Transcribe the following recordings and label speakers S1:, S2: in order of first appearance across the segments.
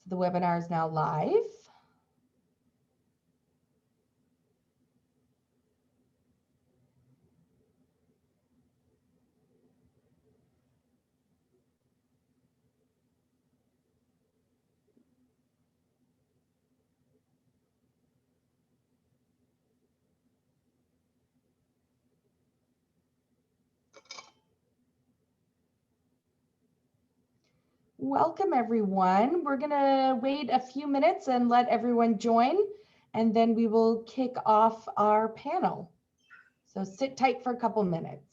S1: So the webinar is now live. Welcome everyone. We're gonna wait a few minutes and let everyone join, and then we will kick off our panel. So sit tight for a couple minutes.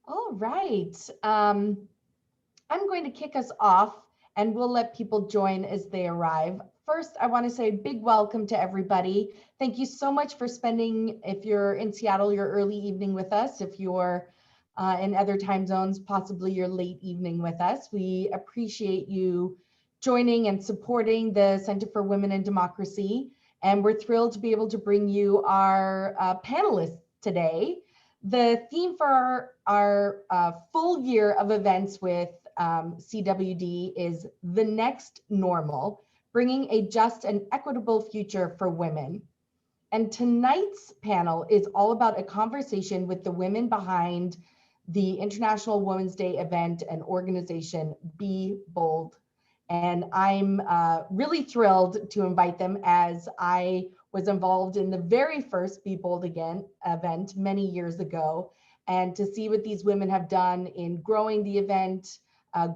S1: All right. I'm going to kick us off and we'll let people join as they arrive. First, I want to say a big welcome to everybody. Thank you so much for spending, if you're in Seattle, your early evening with us. If you're in other time zones, possibly your late evening with us. We appreciate you joining and supporting the Center for Women and Democracy. And we're thrilled to be able to bring you our panelists today. The theme for our full year of events with CWD is The Next Normal, bringing a just and equitable future for women. And tonight's panel is all about a conversation with the women behind the International Women's Day event and organization Be Bold. And I'm really thrilled to invite them, as I was involved in the very first Be Bold Again event many years ago, and to see what these women have done in growing the event,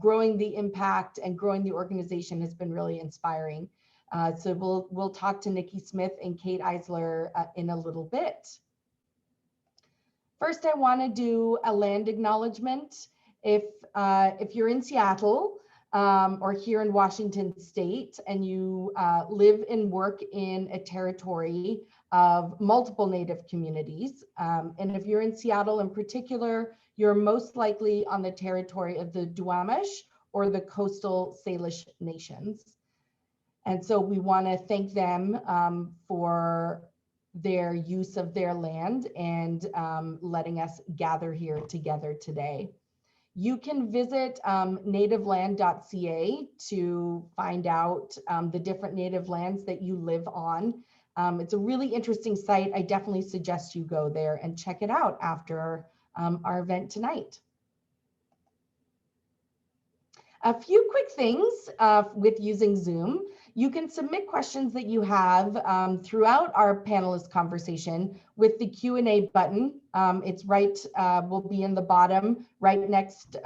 S1: growing the impact, and growing the organization has been really inspiring. So we'll talk to Nikki Smith and Kate Eisler in a little bit. First, I want to do a land acknowledgement. If you're in Seattle or here in Washington State and you live and work in a territory of multiple Native communities, and if you're in Seattle in particular, you're most likely on the territory of the Duwamish or the coastal Salish nations. And so we want to thank them for their use of their land and letting us gather here together today. You can visit nativeland.ca to find out the different native lands that you live on. It's a really interesting site. I definitely suggest you go there and check it out after our event tonight. A few quick things with using Zoom. You can submit questions that you have throughout our panelist conversation with the Q&A button. It's right, will be in the bottom, right next,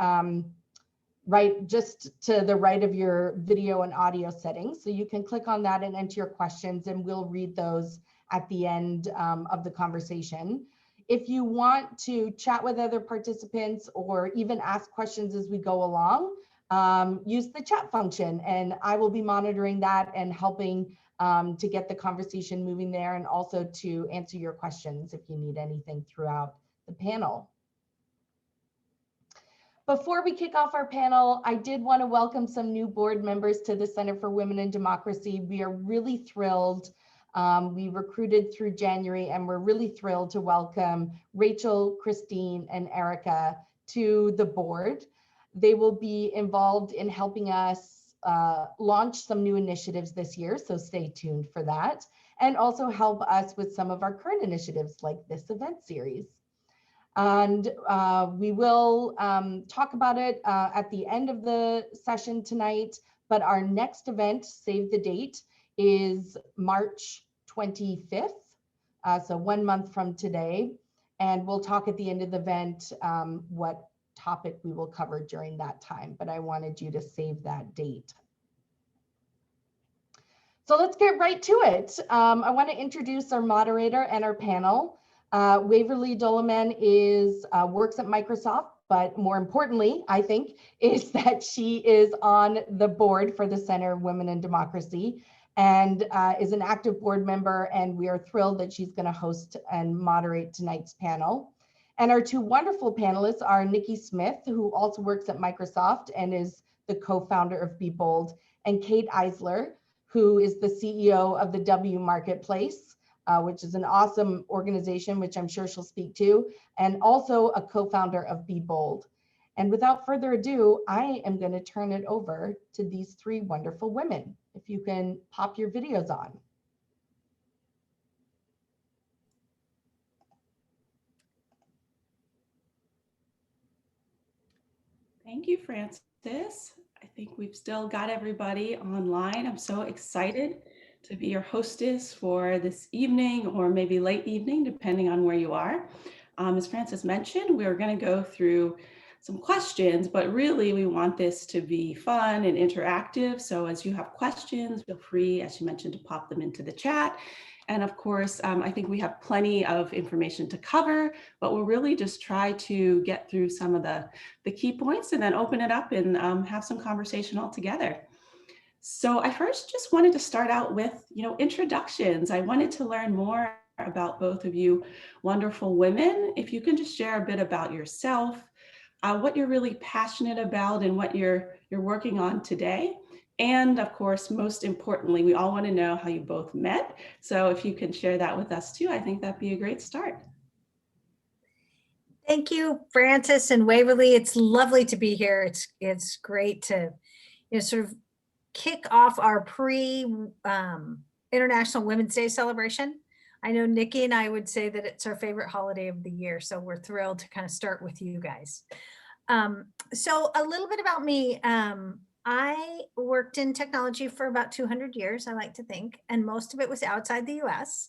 S1: right just to the right of your video and audio settings. So you can click on that and enter your questions, and we'll read those at the end of the conversation. If you want to chat with other participants or even ask questions as we go along, use the chat function, and I will be monitoring that and helping to get the conversation moving there, and also to answer your questions if you need anything throughout the panel. Before we kick off our panel, I did want to welcome some new board members to the Center for Women and Democracy. We are really thrilled. We recruited through January, and we're really thrilled to welcome Rachel, Christine, and Erica to the board. They will be involved in helping us launch some new initiatives this year, so stay tuned for that, and also help us with some of our current initiatives like this event series. And we will talk about it at the end of the session tonight, but our next event, save the date, is March 25th, so 1 month from today, and we'll talk at the end of the event what topic we will cover during that time, but I wanted you to save that date. So let's get right to it. I want to introduce our moderator and our panel. Waverly Doloman works at Microsoft, but more importantly, I think, is that she is on the board for the Center of Women and Democracy and is an active board member, and we are thrilled that she's going to host and moderate tonight's panel. And our two wonderful panelists are Nikki Smith, who also works at Microsoft and is the co-founder of Be Bold, and Kate Eisler, who is the CEO of the W Marketplace, which is an awesome organization, which I'm sure she'll speak to, and also a co-founder of Be Bold. And without further ado, I am going to turn it over to these three wonderful women. If you can pop your videos on.
S2: Thank you, Frances. I think we've still got everybody online. I'm so excited to be your hostess for this evening or maybe late evening, depending on where you are. As Frances mentioned, we're going to go through some questions, but really we want this to be fun and interactive. So as you have questions, feel free, as you mentioned, to pop them into the chat. And of course, I think we have plenty of information to cover, but we'll really just try to get through some of the key points and then open it up and have some conversation all together. So I first just wanted to start out with, introductions. I wanted to learn more about both of you wonderful women. If you can just share a bit about yourself, what you're really passionate about and what you're working on today. And of course, most importantly, we all want to know how you both met. So if you can share that with us too, I think that'd be a great start.
S3: Thank you, Frances and Waverly. It's lovely to be here. It's great to sort of kick off our International Women's Day celebration. I know Nikki and I would say that it's our favorite holiday of the year, so we're thrilled to kind of start with you guys. So a little bit about me. I worked in technology for about 200 years, I like to think, and most of it was outside the US.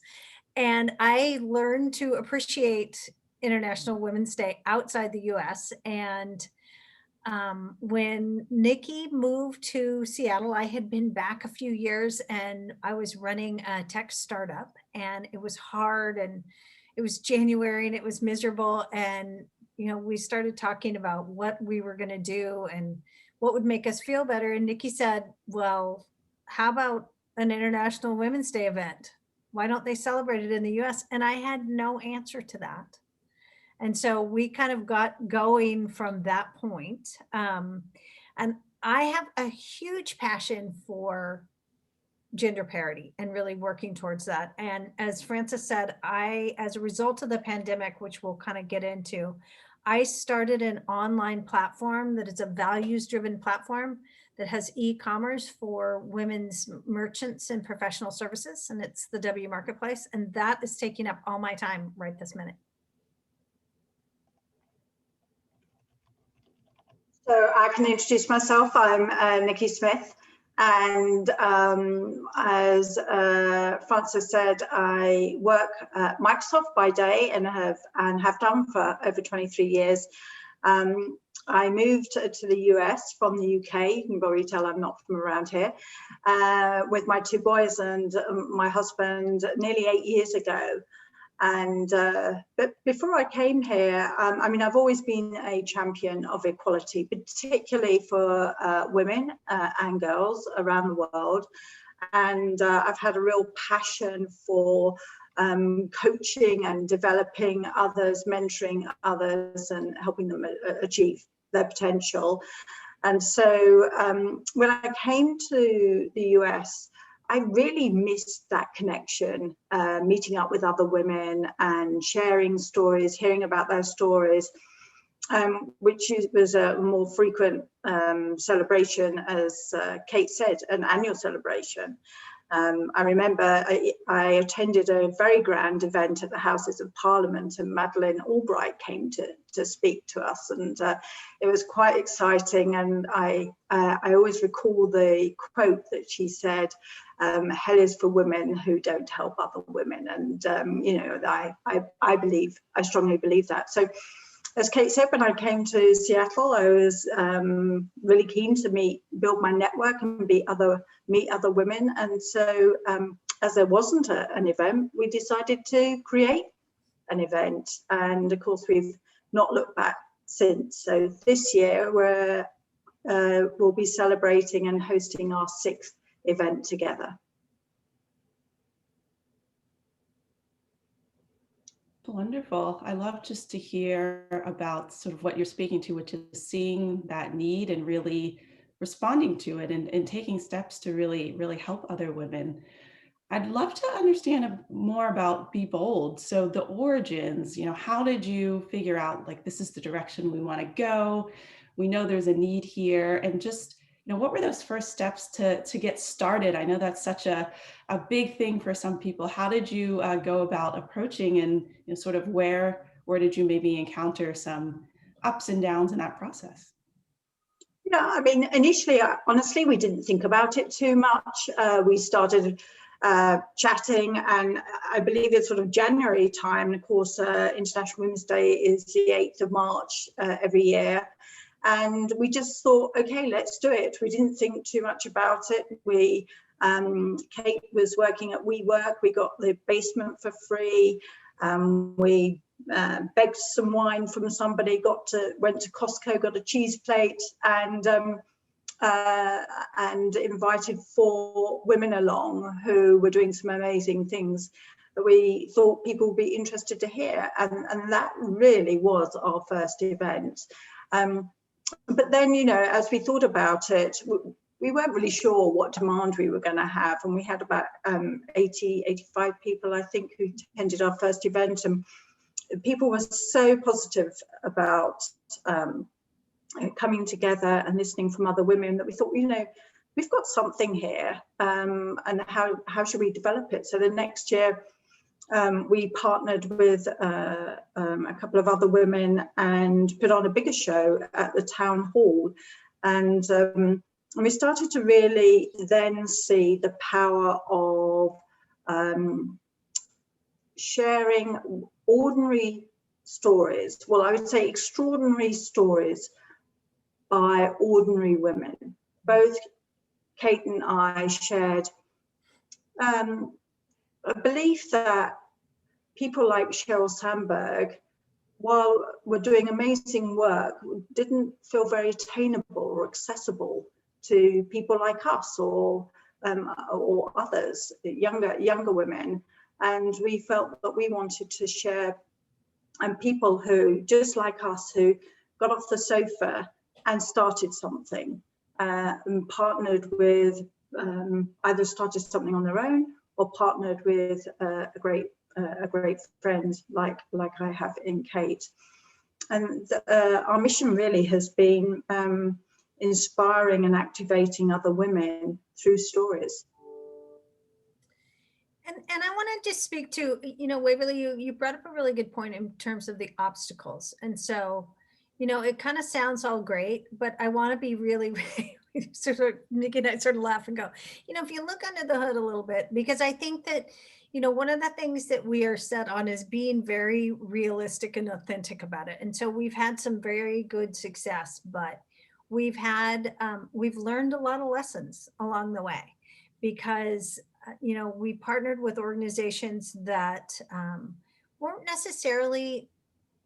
S3: And I learned to appreciate International Women's Day outside the US. And when Nikki moved to Seattle, I had been back a few years and I was running a tech startup, and it was hard, and it was January and it was miserable. And, we started talking about what we were going to do and what would make us feel better. And Nikki said, well, how about an International Women's Day event? Why don't they celebrate it in the US? And I had no answer to that. And so we kind of got going from that point. And I have a huge passion for gender parity and really working towards that. And as Frances said, as a result of the pandemic, which we'll kind of get into, I started an online platform that is a values-driven platform that has e-commerce for women's merchants and professional services. And it's the W Marketplace. And that is taking up all my time right this minute.
S4: So I can introduce myself. I'm Nikki Smith. And as Frances said, I work at Microsoft by day and have done for over 23 years. I moved to the US from the UK. You can probably tell I'm not from around here, with my two boys and my husband nearly 8 years ago. And but before I came here, I've always been a champion of equality, particularly for women and girls around the world. And I've had a real passion for coaching and developing others, mentoring others, and helping them achieve their potential. And so when I came to the US, I really missed that connection, meeting up with other women and sharing stories, hearing about their stories, which was a more frequent celebration, as Kate said, an annual celebration. I remember I attended a very grand event at the Houses of Parliament, and Madeleine Albright came to speak to us, and it was quite exciting. And I always recall the quote that she said, "Hell is for women who don't help other women," and I strongly believe that. So as Kate said, when I came to Seattle, I was really keen to build my network and meet other women. And so as there wasn't an event, we decided to create an event. And of course, we've not looked back since. So this year, we'll be celebrating and hosting our 6th event together.
S2: Wonderful. I love just to hear about sort of what you're speaking to, which is seeing that need and really responding to it and taking steps to really help other women. I'd love to understand more about Be Bold. So the origins, how did you figure out like this is the direction we want to go? We know there's a need here, and just what were those first steps to get started? I know that's such a big thing for some people. How did you go about approaching, and sort of where did you maybe encounter some ups and downs in that process?
S4: Yeah, I mean, initially, honestly, we didn't think about it too much. We started chatting, and I believe it's sort of January time. Of course, International Women's Day is the 8th of March every year. And we just thought, okay, let's do it. We didn't think too much about it. Kate was working at WeWork. We got the basement for free. We begged some wine from somebody, went to Costco, got a cheese plate, and invited 4 women along who were doing some amazing things that we thought people would be interested to hear. And that really was our first event. But then, as we thought about it, we weren't really sure what demand we were going to have. And we had about 85 people, I think, who attended our first event. And people were so positive about coming together and listening from other women that we thought, we've got something here. And how should we develop it? So the next year, we partnered with a couple of other women and put on a bigger show at the town hall. And we started to really then see the power of sharing ordinary stories. Well, I would say extraordinary stories by ordinary women. Both Kate and I shared a belief that people like Sheryl Sandberg, while we're doing amazing work, didn't feel very attainable or accessible to people like us or others, younger women. And we felt that we wanted to share people who, just like us, who got off the sofa and started something and partnered with, either started something on their own or partnered with a great friend like I have in Kate. And our mission really has been inspiring and activating other women through stories.
S3: And I want to just speak to, Waverly, you brought up a really good point in terms of the obstacles. And so, it kind of sounds all great, but I want to be really, really sort of, Nikki and I sort of laugh and go, if you look under the hood a little bit, because I think that, one of the things that we are set on is being very realistic and authentic about it. And so we've had some very good success, but we've learned a lot of lessons along the way because we partnered with organizations that weren't necessarily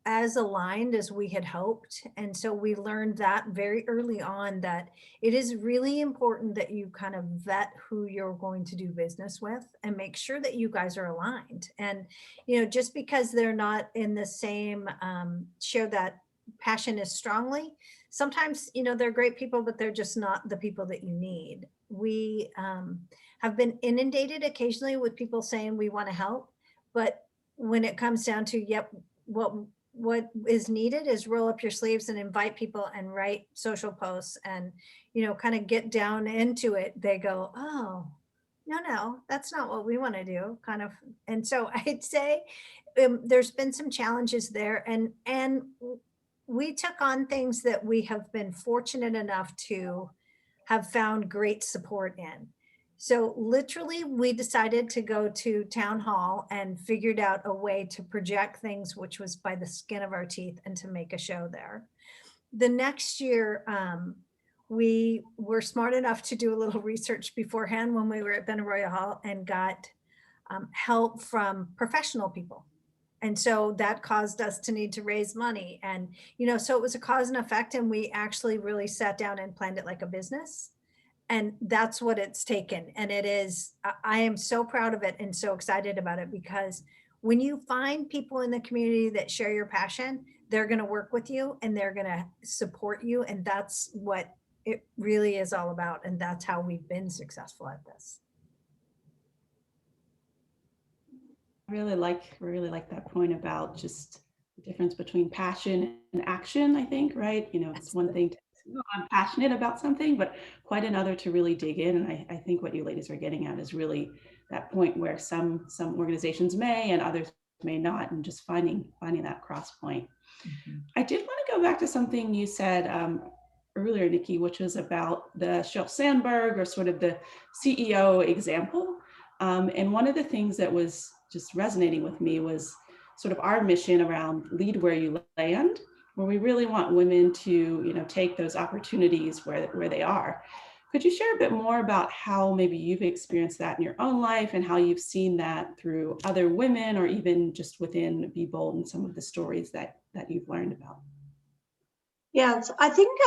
S3: as aligned as we had hoped. And so we learned that very early on that it is really important that you kind of vet who you're going to do business with and make sure that you guys are aligned. And, just because they're not in the same, share that passion as strongly, sometimes, they're great people, but they're just not the people that you need. We have been inundated occasionally with people saying we want to help, but when it comes down to, what is needed is roll up your sleeves and invite people and write social posts and, kind of get down into it. They go, oh, no, that's not what we want to do, kind of. And so I'd say there's been some challenges there, and we took on things that we have been fortunate enough to have found great support in. So literally we decided to go to town hall and figured out a way to project things, which was by the skin of our teeth, and to make a show there. The next year, we were smart enough to do a little research beforehand when we were at Benaroya Hall, and got help from professional people. And so that caused us to need to raise money. And, so it was a cause and effect. And we actually really sat down and planned it like a business. And that's what it's taken. And it is, I am so proud of it and so excited about it, because when you find people in the community that share your passion, they're going to work with you and they're going to support you. And that's what it really is all about. And that's how we've been successful at this.
S2: I really like that point about just the difference between passion and action, I think, right? It's one thing to say, "Oh, I'm passionate about something," but quite another to really dig in. And I think what you ladies are getting at is really that point where some organizations may and others may not, and just finding that cross point. Mm-hmm. I did want to go back to something you said earlier, Nikki, which was about the Sheryl Sandberg, or sort of the CEO example. And one of the things that was just resonating with me was sort of our mission around lead where you land, where we really want women to, take those opportunities where they are. Could you share a bit more about how maybe you've experienced that in your own life, and how you've seen that through other women, or even just within Be Bold, and some of the stories that you've learned about?
S4: Yeah, I think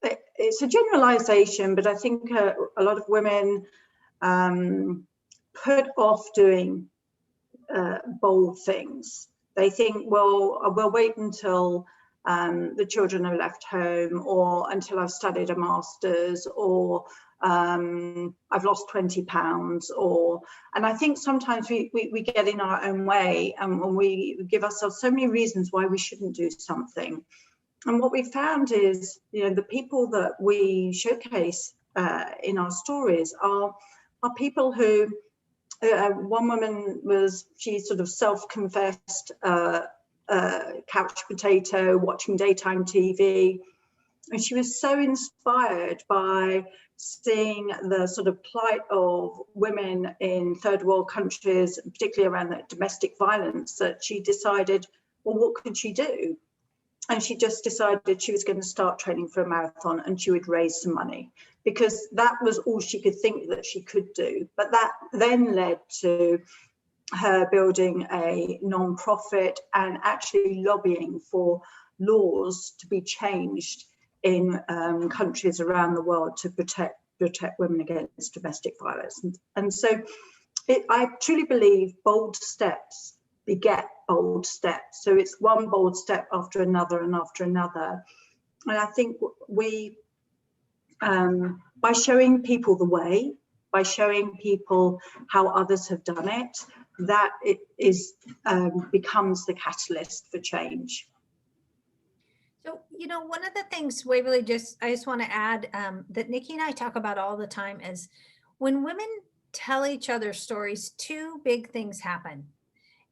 S4: it's a generalization, but I think a lot of women put off doing bold things. They think, well, we'll wait until the children are left home, or until I've studied a master's, or I've lost 20 pounds, and I think sometimes we get in our own way, and we give ourselves so many reasons why we shouldn't do something. And what we found is, the people that we showcase in our stories are people who, one woman she sort of self-confessed couch potato, watching daytime TV. And she was so inspired by seeing the sort of plight of women in third world countries, particularly around that domestic violence, that she decided, well, what could she do? And she just decided she was going to start training for a marathon, and she would raise some money, because that was all she could think that she could do. But that then led to her building a non-profit and actually lobbying for laws to be changed in countries around the world to protect women against domestic violence. And so I truly believe bold steps beget bold steps. So it's one bold step after another and after another. And I think we, by showing people the way, by showing people how others have done it, that it is becomes the catalyst for change.
S3: So, one of the things, Waverly, I just want to add that Nikki and I talk about all the time is, when women tell each other stories, two big things happen.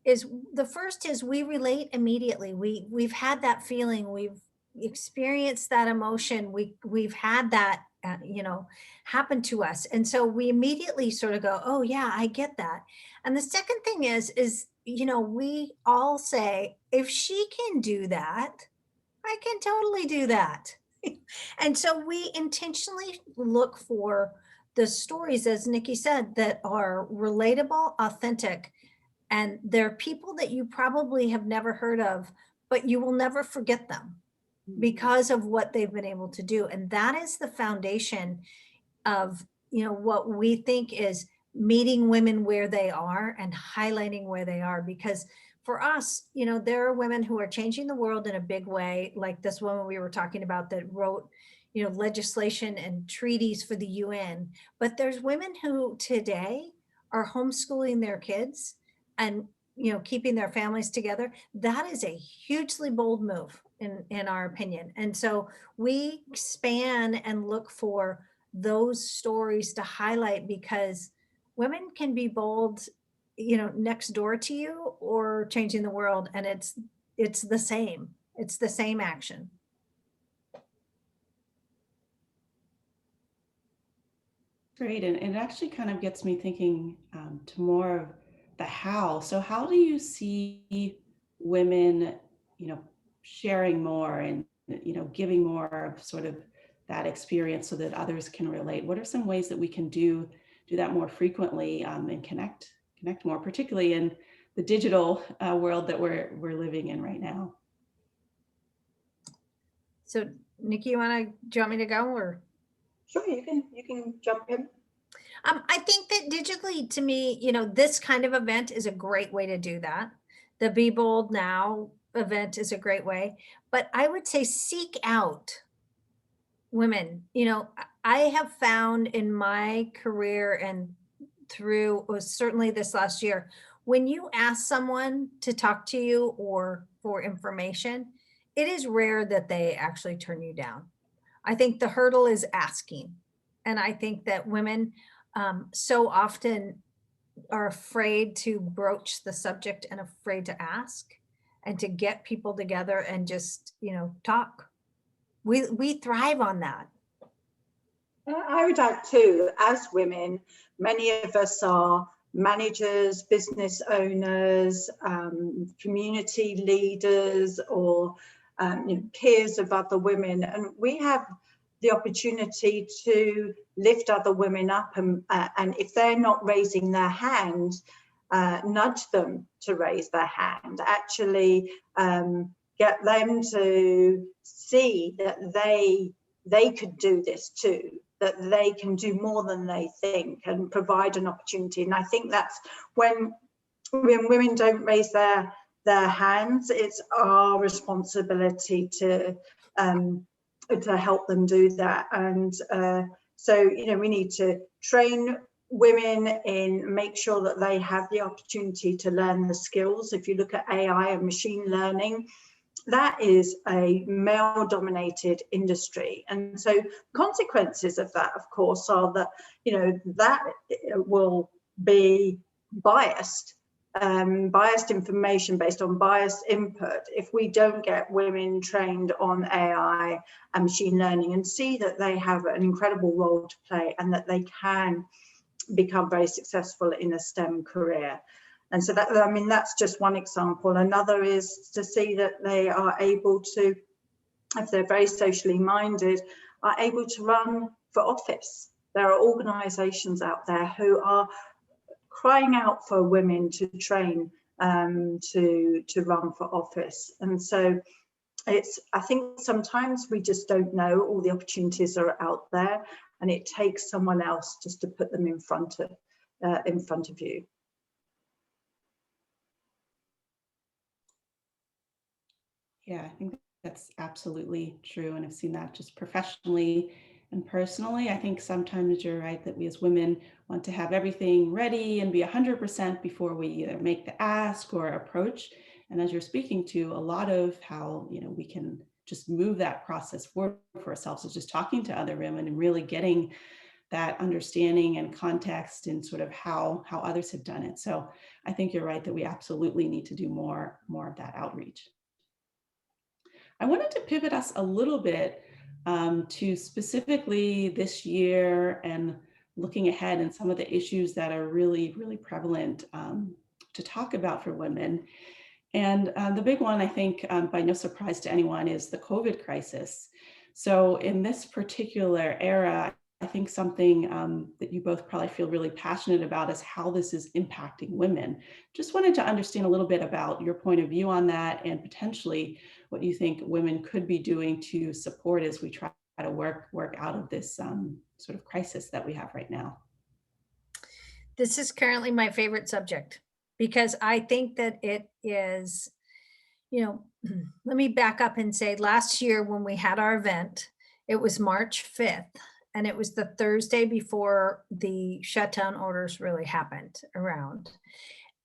S3: The first is we relate immediately. We've had that feeling, we've experienced that emotion, we've had that happen to us, and so we immediately sort of go, oh yeah, I get that. And the second thing is we all say, if she can do that, I can totally do that. And so we intentionally look for the stories, as Nikki said, that are relatable, authentic. And they're people that you probably have never heard of, but you will never forget them because of what they've been able to do. And that is the foundation of, what we think is meeting women where they are and highlighting where they are. Because for us, there are women who are changing the world in a big way, like this woman we were talking about that wrote, legislation and treaties for the UN. But there's women who today are homeschooling their kids and keeping their families together. That is a hugely bold move in our opinion. And so we span and look for those stories to highlight, because women can be bold next door to you or changing the world, and it's the same action.
S2: great. And it actually kind of gets me thinking to more of the how. So how do you see women, sharing more and, giving more of sort of that experience so that others can relate? What are some ways that we can do that more frequently and connect more, particularly in the digital world that we're living in right now?
S3: So Nikki, do you want me to go or?
S4: Sure, you can jump in.
S3: I think that digitally, to me, this kind of event is a great way to do that. The Be Bold Now event is a great way, but I would say seek out women. I have found in my career and through certainly this last year, when you ask someone to talk to you or for information, it is rare that they actually turn you down. I think the hurdle is asking. And I think that women so often are afraid to broach the subject and afraid to ask and to get people together and just, talk. We thrive on that.
S4: I would add too, as women, many of us are managers, business owners, community leaders, or peers of other women, and we have the opportunity to lift other women up, and if they're not raising their hand, nudge them to raise their hand. Actually, get them to see that they could do this too, that they can do more than they think, and provide an opportunity. And I think that's when women don't raise their hands, it's our responsibility to help them do that. And so we need to train women in, make sure that they have the opportunity to learn the skills. If you look at AI and machine learning, that is a male-dominated industry, and so consequences of that, of course, are that that will be biased information based on biased input if we don't get women trained on AI and machine learning and see that they have an incredible role to play and that they can become very successful in a STEM career. And so that's just one example. Another is to see that they are able to, if they're very socially minded, are able to run for office. There are organizations out there who are crying out for women to train to run for office. And so I think sometimes we just don't know all the opportunities are out there, and it takes someone else just to put them in front of you.
S2: Yeah, I think that's absolutely true. And I've seen that just professionally and personally. I think sometimes you're right that we as women want to have everything ready and be 100% before we either make the ask or approach. And as you're speaking to, a lot of how we can just move that process forward for ourselves is just talking to other women and really getting that understanding and context and sort of how others have done it. So I think you're right that we absolutely need to do more of that outreach. I wanted to pivot us a little bit to specifically this year and looking ahead and some of the issues that are really, really prevalent to talk about for women. And the big one, I think, by no surprise to anyone, is the COVID crisis. So in this particular era, I think something that you both probably feel really passionate about is how this is impacting women. Just wanted to understand a little bit about your point of view on that and potentially what you think women could be doing to support as we try to work out of this sort of crisis that we have right now.
S3: This is currently my favorite subject because I think that it is, let me back up and say last year when we had our event, it was March 5th. And it was the Thursday before the shutdown orders really happened around.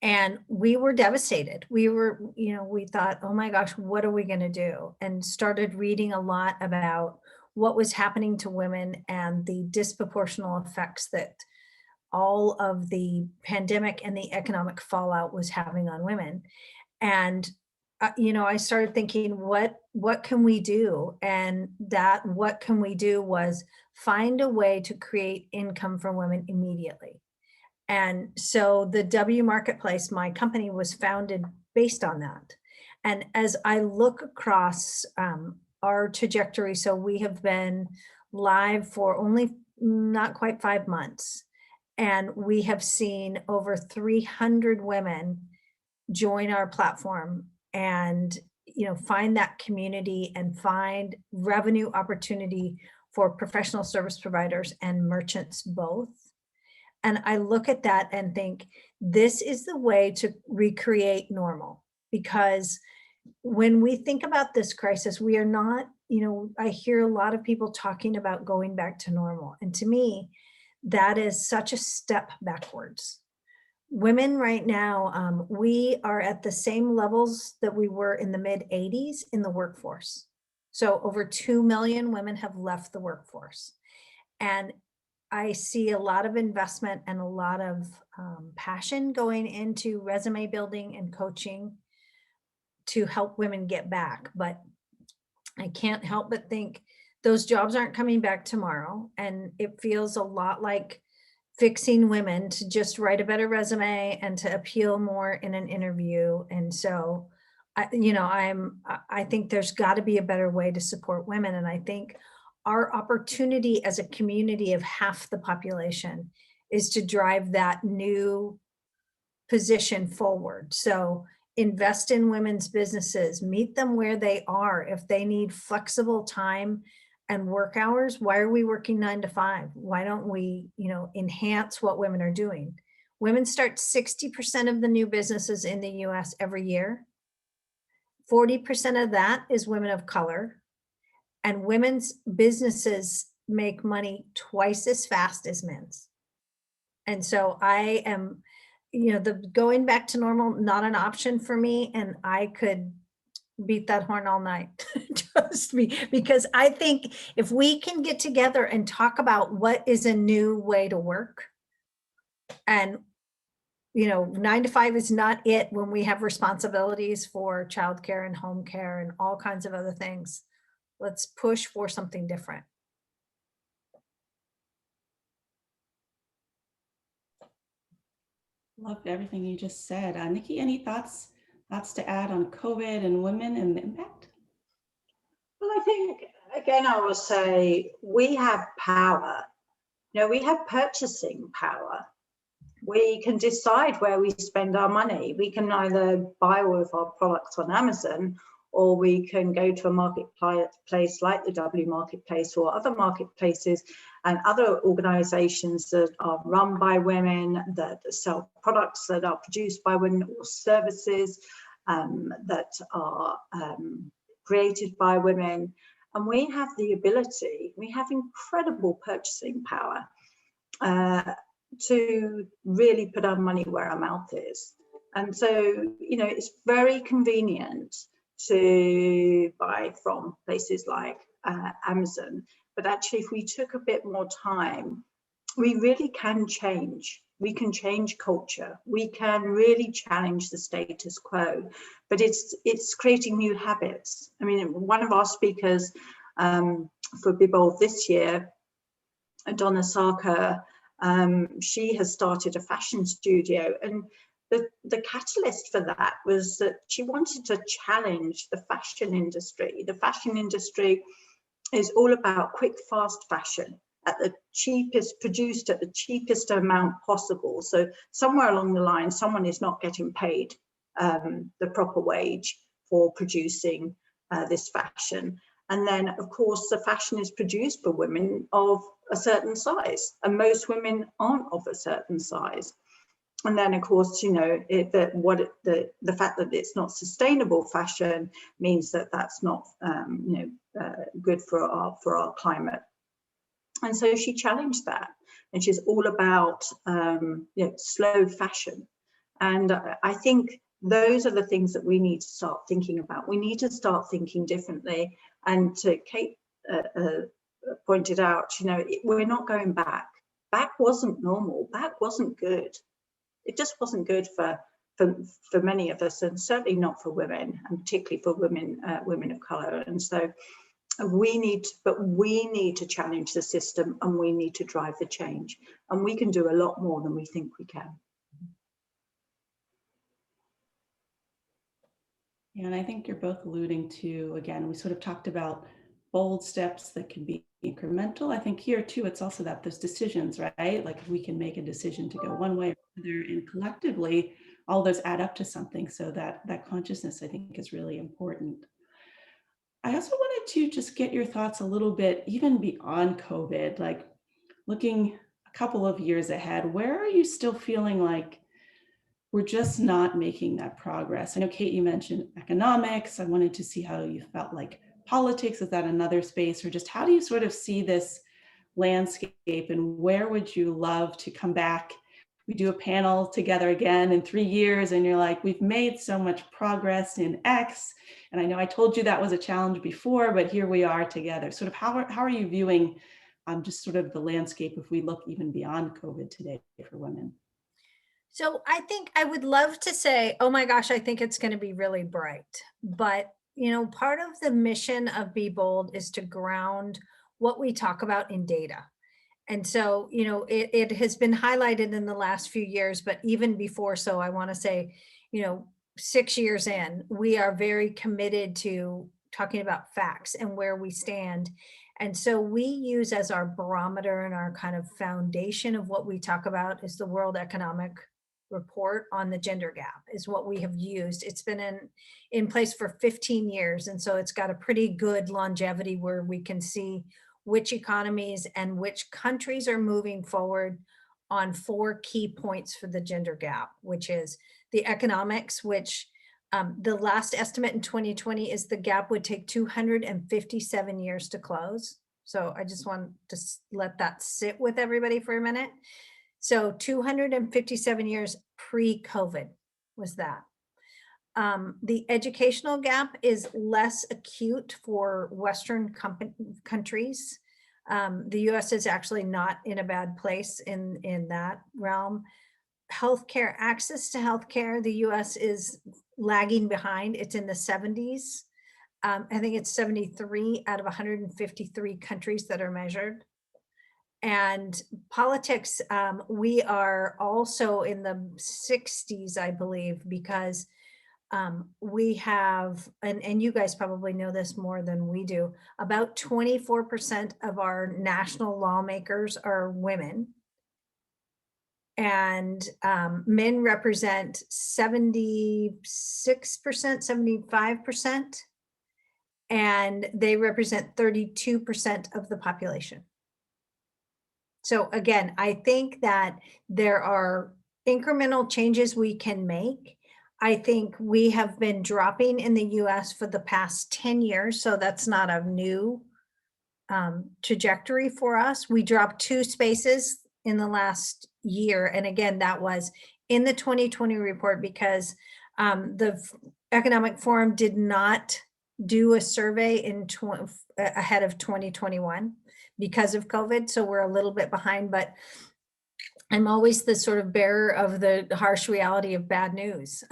S3: And we were devastated. We were, we thought, oh my gosh, what are we going to do? And started reading a lot about what was happening to women and the disproportionate effects that all of the pandemic and the economic fallout was having on women. And I started thinking, what can we do? And that what can we do was find a way to create income for women immediately. And so the W Marketplace, my company, was founded based on that. And as I look across our trajectory, so we have been live for only not quite 5 months. And we have seen over 300 women join our platform and find that community and find revenue opportunity for professional service providers and merchants both. And I look at that and think, this is the way to recreate normal. Because when we think about this crisis, we are not, I hear a lot of people talking about going back to normal. And to me, that is such a step backwards. Women right now, we are at the same levels that we were in the mid 80s in the workforce. So over 2 million women have left the workforce. And I see a lot of investment and a lot of passion going into resume building and coaching to help women get back. But I can't help but think those jobs aren't coming back tomorrow. And it feels a lot like fixing women to just write a better resume and to appeal more in an interview. And so, I think there's got to be a better way to support women. And I think our opportunity as a community of half the population is to drive that new position forward. So invest in women's businesses, meet them where they are. If they need flexible time and work hours, why are we working 9 to 5? Why don't we, enhance what women are doing? Women start 60% of the new businesses in the US every year. 40% of that is women of color. And women's businesses make money twice as fast as men's. And so I am, the going back to normal, not an option for me. And I could beat that horn all night. Trust me, because I think if we can get together and talk about what is a new way to work, and 9 to 5 is not it when we have responsibilities for childcare and home care and all kinds of other things. Let's push for something different.
S2: Loved everything you just said. Nikki, any thoughts to add on COVID and women and the impact?
S4: Well, I think, again, I will say we have power. We have purchasing power. We can decide where we spend our money. We can either buy all of our products on Amazon, or we can go to a marketplace like the W Marketplace or other marketplaces and other organizations that are run by women, that sell products that are produced by women, or services that are created by women. And we have the ability, we have incredible purchasing power to really put our money where our mouth is. And so, it's very convenient to buy from places like Amazon. But actually, if we took a bit more time, we really can change. We can change culture. We can really challenge the status quo. But it's creating new habits. I mean, one of our speakers for Be Bold this year, Donna Sarker, she has started a fashion studio, and the catalyst for that was that she wanted to challenge the fashion industry. The fashion industry is all about quick, fast fashion at the cheapest, produced at the cheapest amount possible. So somewhere along the line, someone is not getting paid the proper wage for producing this fashion. And then, of course, the fashion is produced for women of a certain size, and most women aren't of a certain size. And then, of course, the fact that it's not sustainable fashion means that that's not, good for our climate. And so she challenged that, and she's all about, slow fashion. And I think those are the things that we need to start thinking about. We need to start thinking differently. And to Kate pointed out, we're not going back. Back wasn't normal. Back wasn't good. It just wasn't good for for many of us, and certainly not for women, and particularly for women of color. And so we need to challenge the system, and we need to drive the change, and we can do a lot more than we think we can.
S2: Yeah, and I think you're both alluding to, again, we sort of talked about bold steps that can be incremental. I think here too, it's also that those decisions, right? Like if we can make a decision to go one way or another, and collectively, all those add up to something. So that consciousness, I think, is really important. I also wanted to just get your thoughts a little bit, even beyond COVID, like looking a couple of years ahead, where are you still feeling like we're just not making that progress? I know, Kate, you mentioned economics. I wanted to see how you felt like politics. Is that another space, or just how do you sort of see this landscape, and where would you love to come back? We do a panel together again in 3 years and you're like, we've made so much progress in X. And I know I told you that was a challenge before, but here we are together. Sort of how are you viewing just sort of the landscape if we look even beyond COVID today for women?
S3: So I think I would love to say, oh my gosh, I think it's going to be really bright. But, part of the mission of Be Bold is to ground what we talk about in data. And so, it has been highlighted in the last few years, but even before, so I want to say, 6 years in, we are very committed to talking about facts and where we stand. And so we use as our barometer and our kind of foundation of what we talk about is the World Economic Report on the gender gap is what we have used. It's been in place for 15 years. And so it's got a pretty good longevity where we can see which economies and which countries are moving forward on 4 key points for the gender gap, which is the economics, which the last estimate in 2020 is the gap would take 257 years to close. So I just want to let that sit with everybody for a minute. So 257 years pre-COVID was that. The educational gap is less acute for Western countries. The US is actually not in a bad place in that realm. Healthcare, access to healthcare, the US is lagging behind. It's in the 70s. I think it's 73 out of 153 countries that are measured. And politics, we are also in the 60s, I believe, because we have, and you guys probably know this more than we do, about 24% of our national lawmakers are women. And men represent 76%, 75%, and they represent 32% of the population. So again, I think that there are incremental changes we can make. I think we have been dropping in the US for the past 10 years, so that's not a new trajectory for us. We dropped 2 spaces in the last year. And again, that was in the 2020 report because the Economic Forum did not do a survey ahead of 2021 because of COVID. So we're a little bit behind, but I'm always the sort of bearer of the harsh reality of bad news.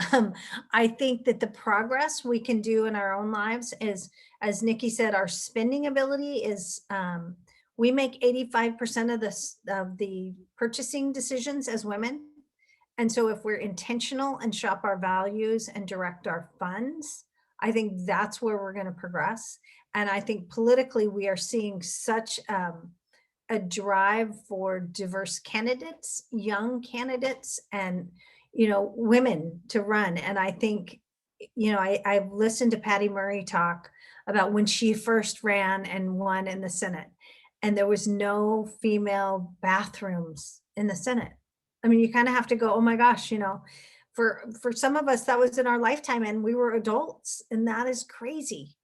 S3: I think that the progress we can do in our own lives is, as Nikki said, our spending ability is, we make 85% of the purchasing decisions as women. And so if we're intentional and shop our values and direct our funds, I think that's where we're going to progress. And I think politically, we are seeing such a drive for diverse candidates, young candidates, and, women to run. And I think, I've listened to Patty Murray talk about when she first ran and won in the Senate, and there was no female bathrooms in the Senate. I mean, you kind of have to go, oh my gosh, for some of us that was in our lifetime and we were adults, and that is crazy.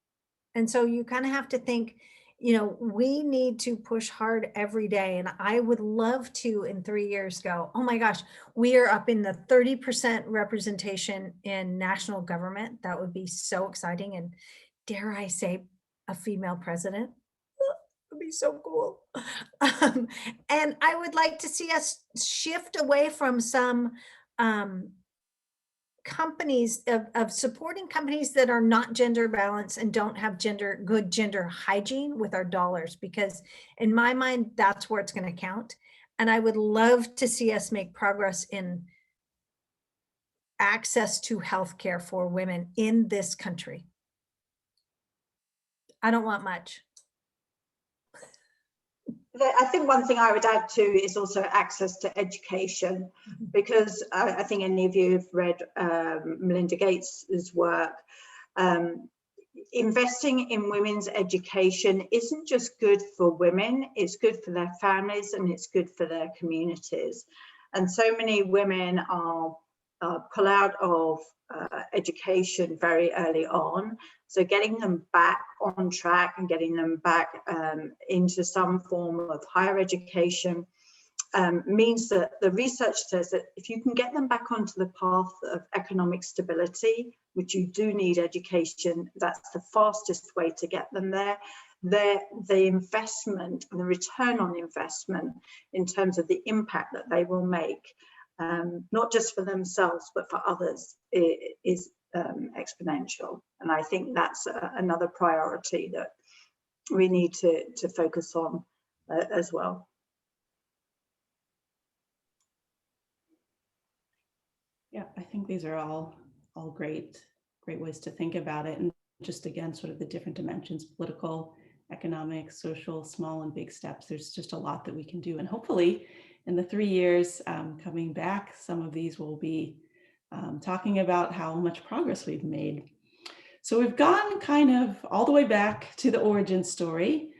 S3: And so you kind of have to think, we need to push hard every day. And I would love to in 3 years go, oh my gosh, we are up in the 30% representation in national government. That would be so exciting. And dare I say, a female president. Would be so cool. And I would like to see us shift away from some companies, of supporting companies that are not gender balanced and don't have good gender hygiene with our dollars, because in my mind, that's where it's going to count. And I would love to see us make progress in access to healthcare for women in this country. I don't want much.
S4: I think one thing I would add too is also access to education, because I think any of you have read Melinda Gates's work. Investing in women's education isn't just good for women, it's good for their families and it's good for their communities. And so many women are pull out of education very early on. So getting them back on track and getting them back into some form of higher education means that the research says that if you can get them back onto the path of economic stability, which you do need education, that's the fastest way to get them there. The investment and the return on investment in terms of the impact that they will make, not just for themselves, but for others, is exponential. And I think that's another priority that we need to focus on as well.
S2: Yeah, I think these are all great ways to think about it. And just again, sort of the different dimensions, political, economic, social, small and big steps. There's just a lot that we can do. And hopefully in the 3 years coming back, some of these will be talking about how much progress we've made. So we've gone kind of all the way back to the origin story,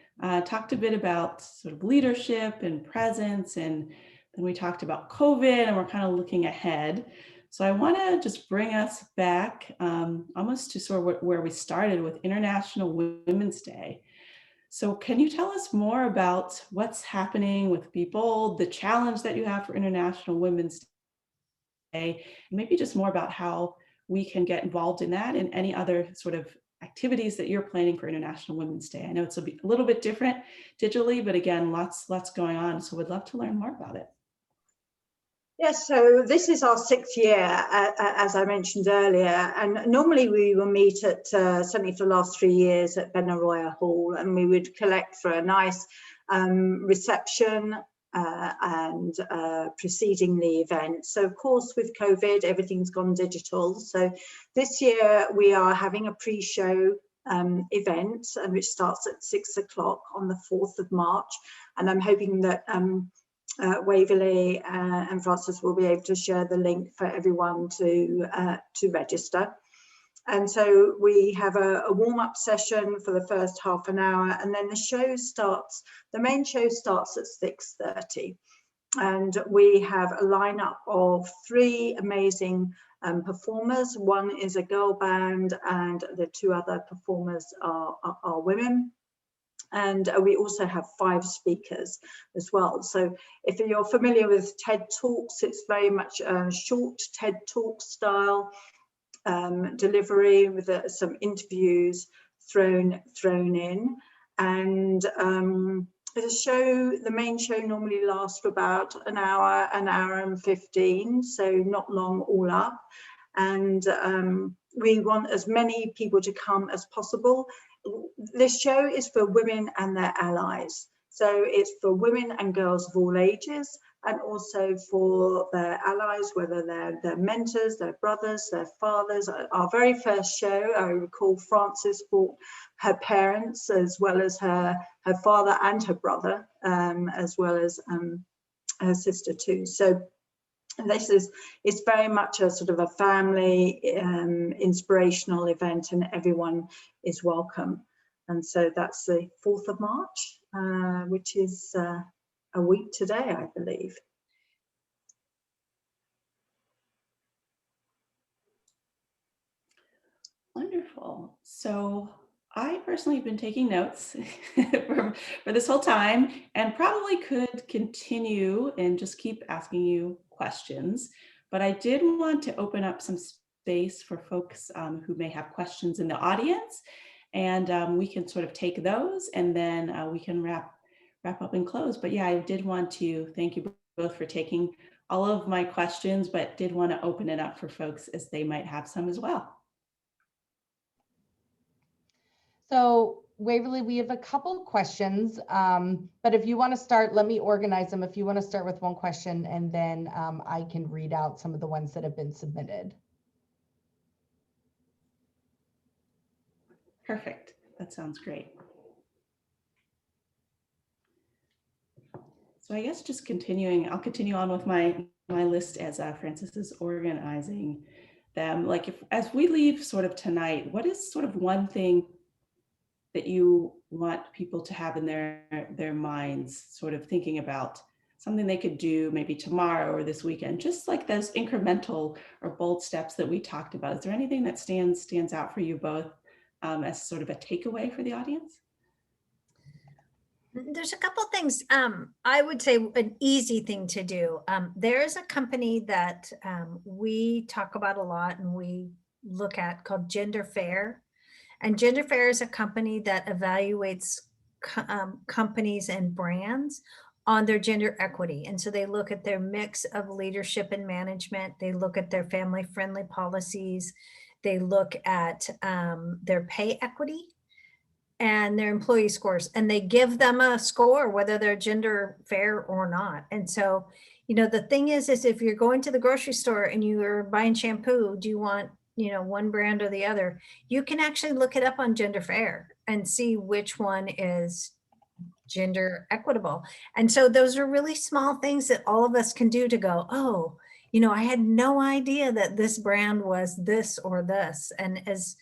S2: talked a bit about sort of leadership and presence, and then we talked about COVID, and we're kind of looking ahead. So I want to just bring us back almost to sort of where we started with International Women's Day. So can you tell us more about what's happening with Be Bold, the challenge that you have for International Women's Day, and maybe just more about how we can get involved in that and any other sort of activities that you're planning for International Women's Day? I know it's a little bit different digitally, but again, lots going on. So we'd love to learn more about it.
S4: Yes, so this is our 6th year, as I mentioned earlier, and normally we will meet at, certainly for the last 3 years, at Benaroya Hall, and we would collect for a nice reception and preceding the event. So of course with COVID, everything's gone digital. So this year we are having a pre-show event, which starts at 6 o'clock on the 4th of March, and I'm hoping that Waverley and Francis will be able to share the link for everyone to register. And so we have a warm-up session for the first half an hour, and then the show starts, the main show starts at 6:30. And we have a lineup of 3 amazing performers. One is a girl band, and the 2 other performers are women. And we also have 5 speakers as well. So if you're familiar with TED Talks, it's very much a short TED Talk style delivery with some interviews thrown in. And the main show normally lasts for about an hour and 15, so not long all up. And we want as many people to come as possible. This show is for women and their allies. So it's for women and girls of all ages, and also for their allies, whether they're their mentors, their brothers, their fathers. Our very first show, I recall Frances brought her parents, as well as her father and her brother, as well as her sister too. So this is very much a sort of a family inspirational event, and everyone is welcome. And so that's the 4th of March, which is a week today, I believe.
S2: Wonderful. So I personally have been taking notes for this whole time, and probably could continue and just keep asking you questions. But I did want to open up some space for folks who may have questions in the audience, and we can sort of take those, and then we can wrap up and close. But yeah, I did want to thank you both for taking all of my questions, but did want to open it up for folks as they might have some as well.
S1: So Waverly, we have a couple questions, but if you want to start, let me organize them. If you want to start with one question, and then I can read out some of the ones that have been submitted.
S2: Perfect. That sounds great. So I guess just continuing, I'll continue on with my list as Frances is organizing them. Like as we leave sort of tonight, what is sort of one thing that you want people to have in their minds, sort of thinking about something they could do maybe tomorrow or this weekend, just like those incremental or bold steps that we talked about? Is there anything that stands out for you both as sort of a takeaway for the audience?
S3: There's a couple things. I would say an easy thing to do. There's a company that we talk about a lot and we look at called Gender Fair. And Gender Fair is a company that evaluates companies and brands on their gender equity. And so they look at their mix of leadership and management. They look at their family-friendly policies. They look at their pay equity and their employee scores, and they give them a score, whether they're gender fair or not. And so, you know, the thing is if you're going to the grocery store and you're buying shampoo, do you want, you know, one brand or the other? You can actually look it up on Gender Fair and see which one is gender equitable. And so those are really small things that all of us can do to go, oh, you know, I had no idea that this brand was this or this. And as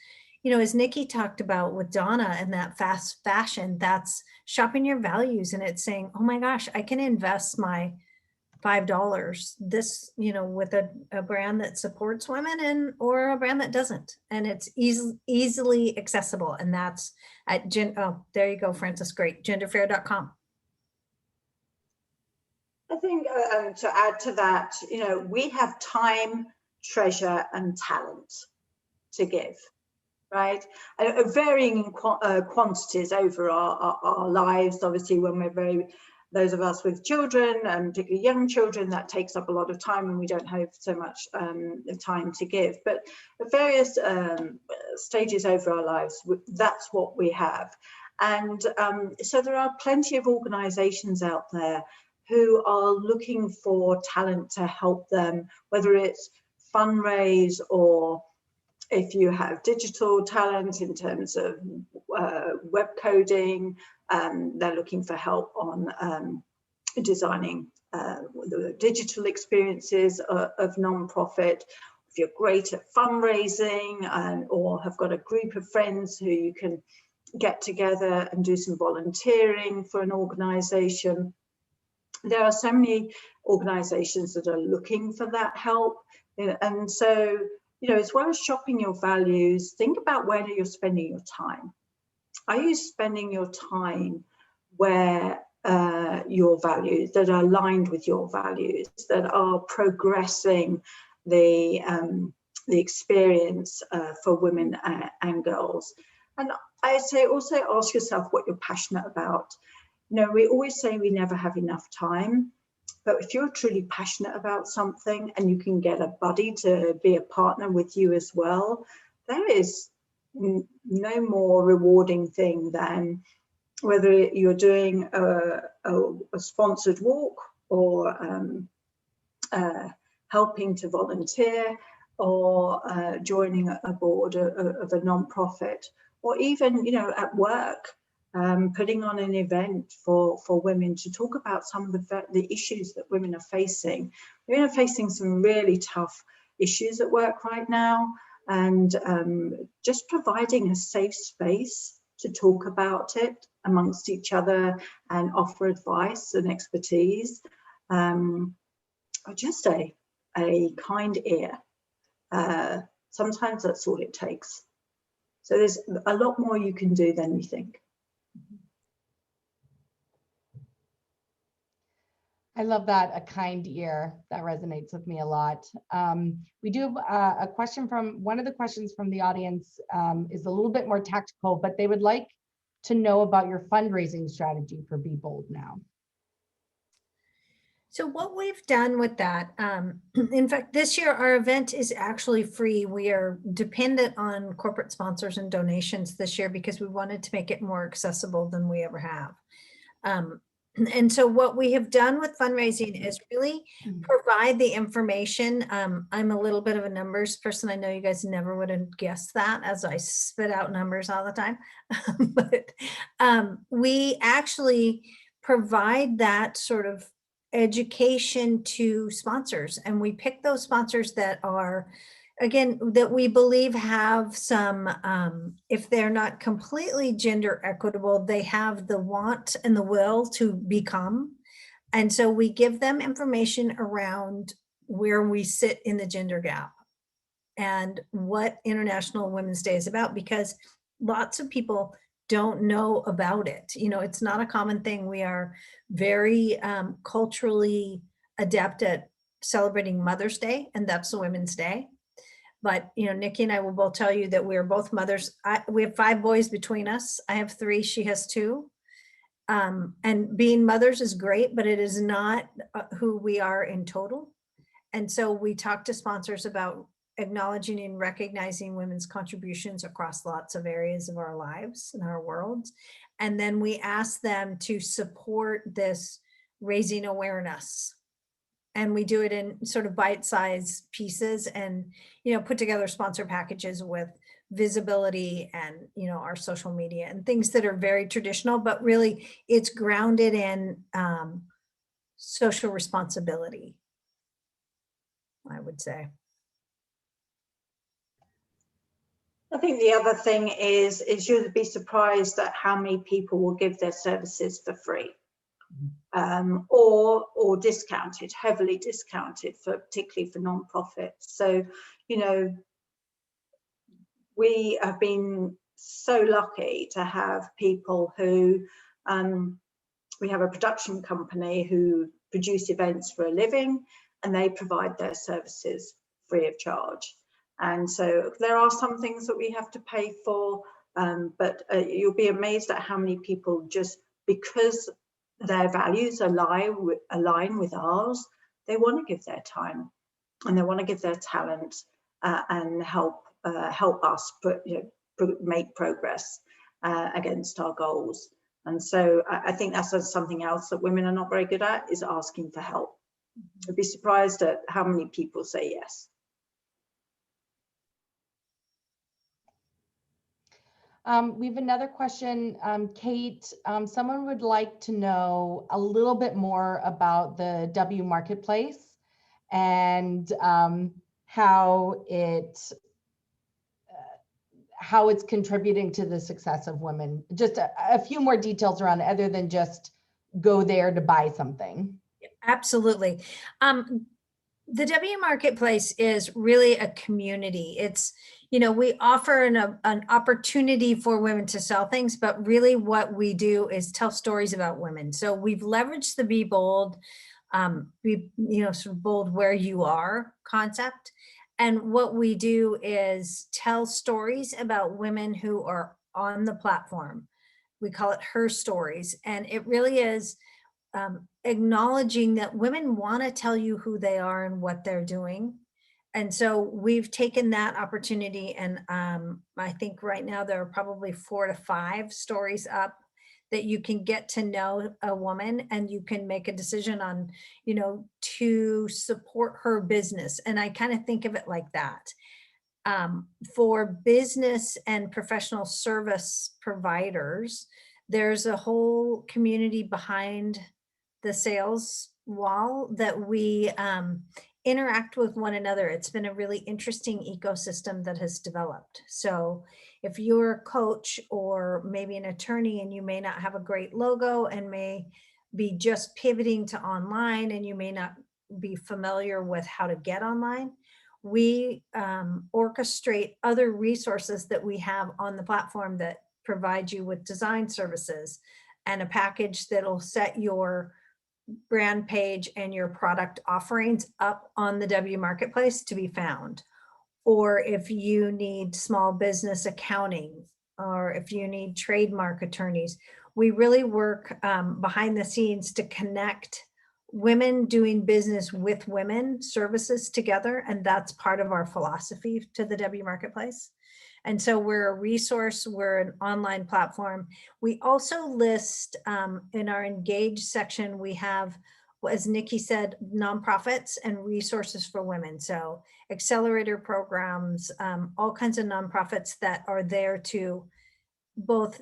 S3: you know, as Nikki talked about with Donna and that fast fashion, that's shopping your values. And it's saying, oh my gosh, I can invest my $5 this, you know, with a brand that supports women and or a brand that doesn't. And it's easily accessible. And that's at oh, there you go, Frances. Great. Genderfair.com.
S4: I think to add to that, you know, we have time, treasure, and talent to give. Right, varying quantities over our lives. Obviously, when we're those of us with children, and particularly young children, that takes up a lot of time, and we don't have so much time to give. But at various stages over our lives, that's what we have. And so there are plenty of organisations out there who are looking for talent to help them, whether it's fundraise or if you have digital talent in terms of web coding, they're looking for help on designing the digital experiences of nonprofit. If you're great at fundraising or have got a group of friends who you can get together and do some volunteering for an organisation. There are so many organisations that are looking for that help. And so, you know, as well as shopping your values, think about where you're spending your time. Are you spending your time where your values that are aligned with your values, that are progressing the experience for women and girls? And I say also ask yourself what you're passionate about. You know, we always say we never have enough time. But if you're truly passionate about something and you can get a buddy to be a partner with you as well, there is no more rewarding thing than whether you're doing a sponsored walk or helping to volunteer or joining a board of a nonprofit, or even, you know, at work. Putting on an event for women to talk about some of the issues that women are facing. Women are facing some really tough issues at work right now, and just providing a safe space to talk about it amongst each other and offer advice and expertise, or just a kind ear. Sometimes that's all it takes. So there's a lot more you can do than you think.
S1: I love that, a kind ear. That resonates with me a lot. We do have a question from, one of the questions from the audience is a little bit more tactical, but they would like to know about your fundraising strategy for Be Bold Now.
S3: So what we've done with that, in fact, this year our event is actually free. We are dependent on corporate sponsors and donations this year because we wanted to make it more accessible than we ever have. And so what we have done with fundraising is really provide the information. I'm a little bit of a numbers person. I know you guys never would have guessed that as I spit out numbers all the time. But we actually provide that sort of education to sponsors, and we pick those sponsors that are, again, that we believe have some, if they're not completely gender equitable, they have the want and the will to become. And so we give them information around where we sit in the gender gap and what International Women's Day is about, because lots of people don't know about it. You know, it's not a common thing. We are very culturally adept at celebrating Mother's Day, and that's the Women's Day. But, you know, Nikki and I will both tell you that we are both mothers. We have 5 boys between us. I have 3, she has 2. And being mothers is great, but it is not who we are in total. And so we talk to sponsors about acknowledging and recognizing women's contributions across lots of areas of our lives and our worlds. And then we ask them to support this raising awareness. And we do it in sort of bite-sized pieces and, you know, put together sponsor packages with visibility and, you know, our social media and things that are very traditional, but really it's grounded in social responsibility, I would say.
S4: I think the other thing is you'll be surprised at how many people will give their services for free, or discounted, heavily discounted, particularly for non-profits. So, you know, we have been so lucky to have people who, we have a production company who produce events for a living, and they provide their services free of charge. And so there are some things that we have to pay for, but you'll be amazed at how many people, just because their values align with ours, they want to give their time and they want to give their talent and help us make progress against our goals. And so I think that's something else that women are not very good at, is asking for help. I'd be surprised at how many people say yes.
S1: We have another question, Kate. Someone would like to know a little bit more about the W Marketplace and how it's contributing to the success of women. Just a few more details around it, other than just go there to buy something.
S3: Absolutely. The W Marketplace is really a community. It's, you know, we offer an opportunity for women to sell things, but really what we do is tell stories about women. So we've leveraged the Be Bold, sort of bold where you are concept. And what we do is tell stories about women who are on the platform. We call it Her Stories. And it really is acknowledging that women want to tell you who they are and what they're doing. And so we've taken that opportunity, and I think right now there are probably 4 to 5 stories up that you can get to know a woman, and you can make a decision on, you know, to support her business. And I kind of think of it like that. For business and professional service providers, there's a whole community behind the sales wall that we interact with one another. It's been a really interesting ecosystem that has developed. So if you're a coach or maybe an attorney and you may not have a great logo and may be just pivoting to online and you may not be familiar with how to get online, we orchestrate other resources that we have on the platform that provide you with design services and a package that'll set your brand page and your product offerings up on the W Marketplace to be found. Or if you need small business accounting, or if you need trademark attorneys, we really work behind the scenes to connect women doing business with women services together. And that's part of our philosophy to the W Marketplace. And so we're a resource, we're an online platform. We also list in our engage section, we have, as Nikki said, nonprofits and resources for women. So accelerator programs, all kinds of nonprofits that are there to both,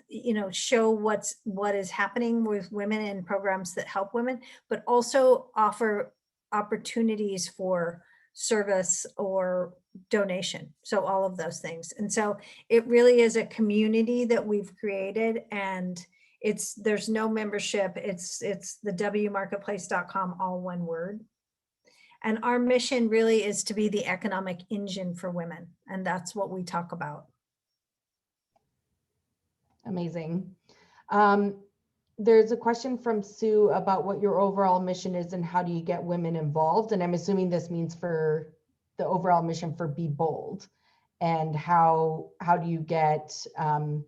S3: show what is happening with women in programs that help women, but also offer opportunities for service or donation. So all of those things. And so it really is a community that we've created, and there's no membership. It's the wmarketplace.com, all one word. And our mission really is to be the economic engine for women. And that's what we talk about.
S1: Amazing. There's a question from Sue about what your overall mission is and how do you get women involved? And I'm assuming this means for the overall mission for Be Bold, and how do you get, I'm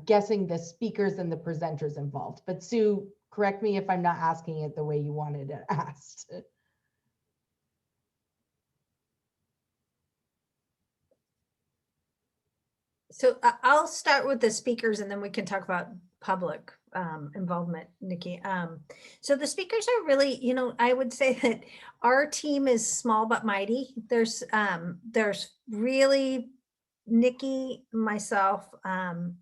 S1: guessing, the speakers and the presenters involved. But Sue, correct me if I'm not asking it the way you wanted it asked.
S3: So I'll start with the speakers and then we can talk about public involvement, Nikki. So the speakers are really, I would say that our team is small but mighty. There's really Nikki, myself, and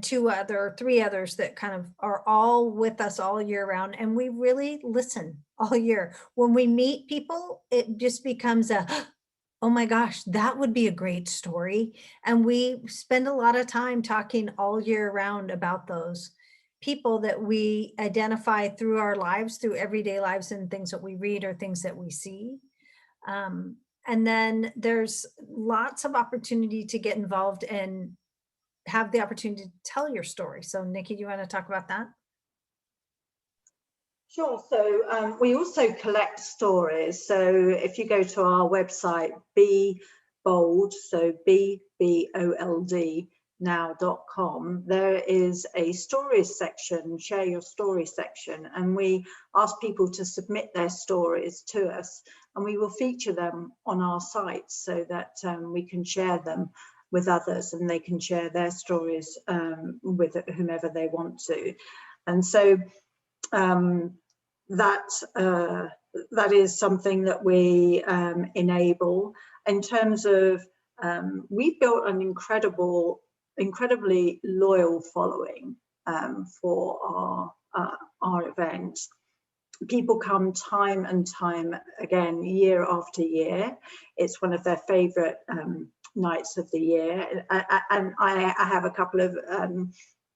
S3: three others that kind of are all with us all year round. And we really listen all year. When we meet people, it just becomes oh my gosh, that would be a great story. And we spend a lot of time talking all year round about those people that we identify through our lives, through everyday lives, and things that we read or things that we see. And then there's lots of opportunity to get involved and have the opportunity to tell your story. So Nikki, do you want to talk about that?
S4: Sure. So we also collect stories. So if you go to our website, Be Bold, so BBOLD now.com, there is a stories section, share your story section, and we ask people to submit their stories to us, and we will feature them on our site so that we can share them with others and they can share their stories with whomever they want to. And so that is something that we enable. In terms of, we've built an incredibly loyal following for our events. People come time and time again, year after year. It's one of their favorite nights of the year. And I have a couple of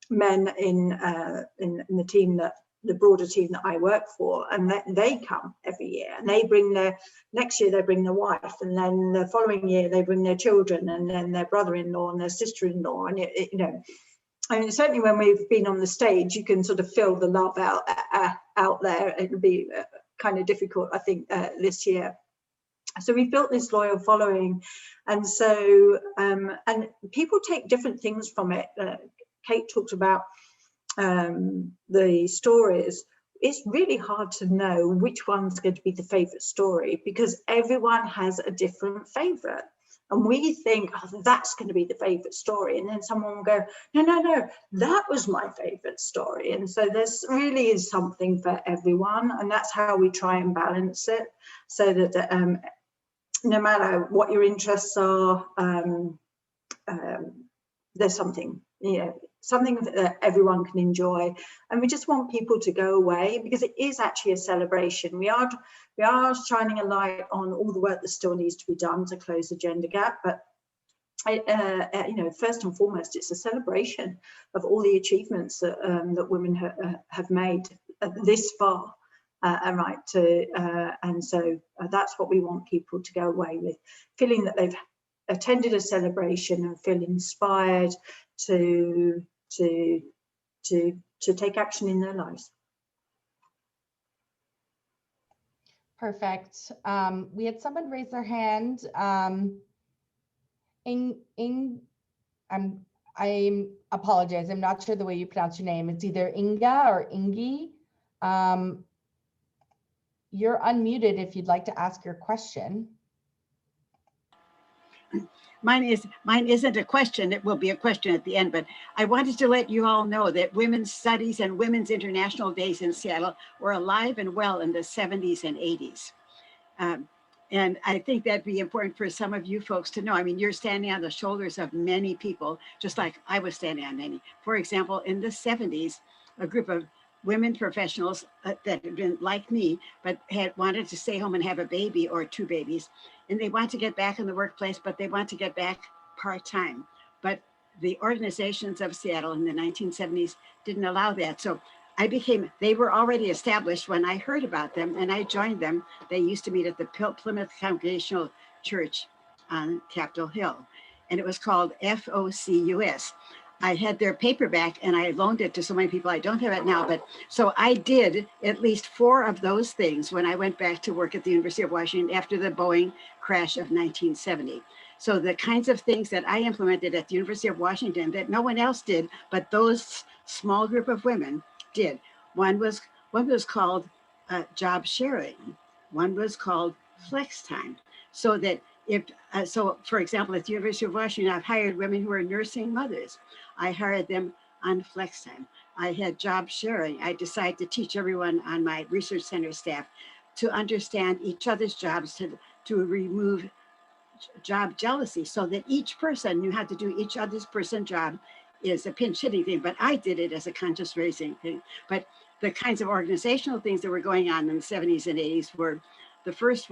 S4: men in the team, the broader team that I work for, and they come every year, and they bring next year they bring their wife, and then the following year they bring their children, and then their brother-in-law and their sister-in-law, and I mean, certainly when we've been on the stage, you can sort of feel the love out there. It'll be kind of difficult, I think, this year. So we've built this loyal following, and so and people take different things from it. Kate talked about the stories. It's really hard to know which one's going to be the favorite story because everyone has a different favorite. And we think, oh, that's going to be the favorite story. And then someone will go, no, that was my favorite story. And so there's really is something for everyone. And that's how we try and balance it so that no matter what your interests are, there's something, something that everyone can enjoy. And we just want people to go away because it is actually a celebration. We are shining a light on all the work that still needs to be done to close the gender gap, but first and foremost, it's a celebration of all the achievements that women have made this far. And so that's what we want people to go away with, feeling that they've attended a celebration and feel inspired to take action in their lives.
S1: Perfect. We had someone raise their hand. I apologize. I'm not sure the way you pronounce your name. It's either Inga or Ingi. you're unmuted if you'd like to ask your question.
S5: Mine isn't a question. It will be a question at the end, but I wanted to let you all know that Women's Studies and Women's International Days in Seattle were alive and well in the 70s and 80s. And I think that'd be important for some of you folks to know. I mean, you're standing on the shoulders of many people, just like I was standing on many. For example, in the 70s, a group of women professionals that had been like me, but had wanted to stay home and have a baby or 2 babies. And they want to get back in the workplace, but they want to get back part-time. But the organizations of Seattle in the 1970s didn't allow that. So they were already established when I heard about them and I joined them. They used to meet at the Plymouth Congregational Church on Capitol Hill, and it was called FOCUS. I had their paperback and I loaned it to so many people. I don't have it now, but so I did at least 4 of those things when I went back to work at the University of Washington after the Boeing crash of 1970. So the kinds of things that I implemented at the University of Washington that no one else did, but those small group of women did. One was called job sharing. One was called flex time. So that so for example, at the University of Washington, I've hired women who are nursing mothers. I hired them on flex time. I had job sharing. I decided to teach everyone on my research center staff to understand each other's jobs, to remove job jealousy, so that each person knew how to do each other's job is a pinch hitting thing, but I did it as a conscious raising thing. But the kinds of organizational things that were going on in the 70s and 80s were, the first